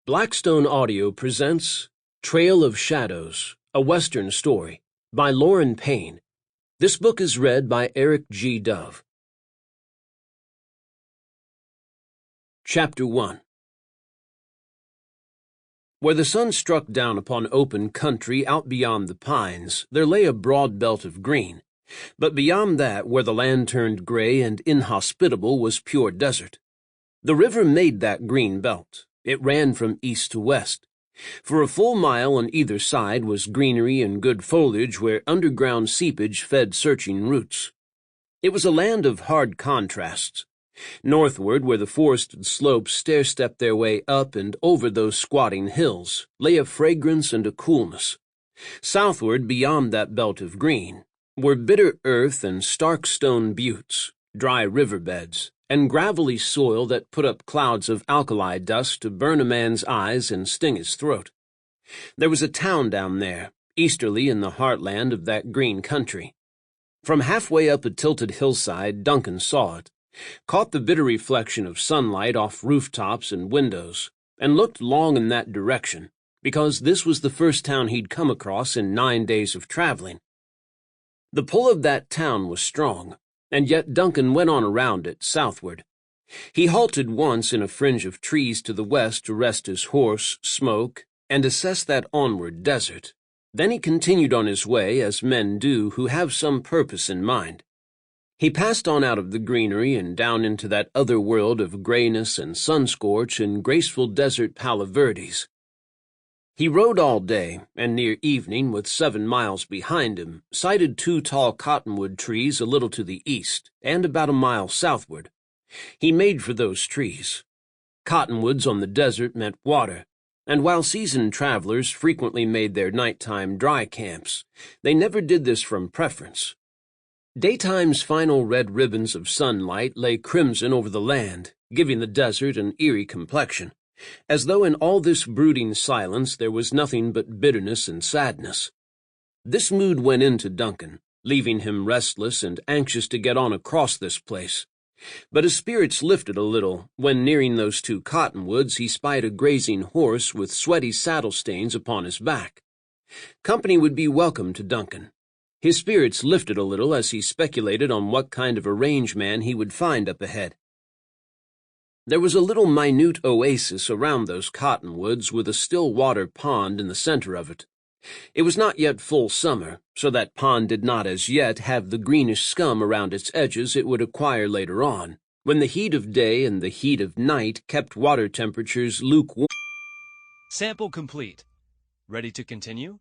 Blackstone Audio presents Trail of Shadows, a Western Story by Lauran Paine. This book is read by Eric G. Dove. Chapter 1. Where the sun struck down upon open country out beyond the pines, there lay a broad belt of green, but beyond that, where the land turned gray and inhospitable, was pure desert. The river made that green belt. It ran from east to west. For a full mile on either side was greenery and good foliage where underground seepage fed searching roots. It was a land of hard contrasts. Northward, where the forested slopes stair-stepped their way up and over those squatting hills, lay a fragrance and a coolness. Southward, beyond that belt of green, were bitter earth and stark stone buttes, dry riverbeds, and gravelly soil that put up clouds of alkali dust to burn a man's eyes and sting his throat. There was a town down there, easterly in the heartland of that green country. From halfway up a tilted hillside, Duncan saw it, caught the bitter reflection of sunlight off rooftops and windows, and looked long in that direction, because this was the first town he'd come across in 9 days of traveling. The pull of that town was strong, and yet Duncan went on around it, southward. He halted once in a fringe of trees to the west to rest his horse, smoke, and assess that onward desert. Then he continued on his way, as men do who have some purpose in mind. He passed on out of the greenery and down into that other world of grayness and sun-scorch and graceful desert palaverdes. He rode all day, and near evening, with 7 miles behind him, sighted 2 tall cottonwood trees a little to the east, and about a mile southward. He made for those trees. Cottonwoods on the desert meant water, and while seasoned travelers frequently made their nighttime dry camps, they never did this from preference. Daytime's final red ribbons of sunlight lay crimson over the land, giving the desert an eerie complexion, as though in all this brooding silence there was nothing but bitterness and sadness. This mood went into Duncan, leaving him restless and anxious to get on across this place. But his spirits lifted a little when, nearing those 2 cottonwoods, he spied a grazing horse with sweaty saddle stains upon his back. Company would be welcome to Duncan. His spirits lifted a little as he speculated on what kind of a range man he would find up ahead. There was a little minute oasis around those cottonwoods with a still water pond in the center of it. It was not yet full summer, so that pond did not as yet have the greenish scum around its edges it would acquire later on, when the heat of day and the heat of night kept water temperatures lukewarm. Sample complete. Ready to continue?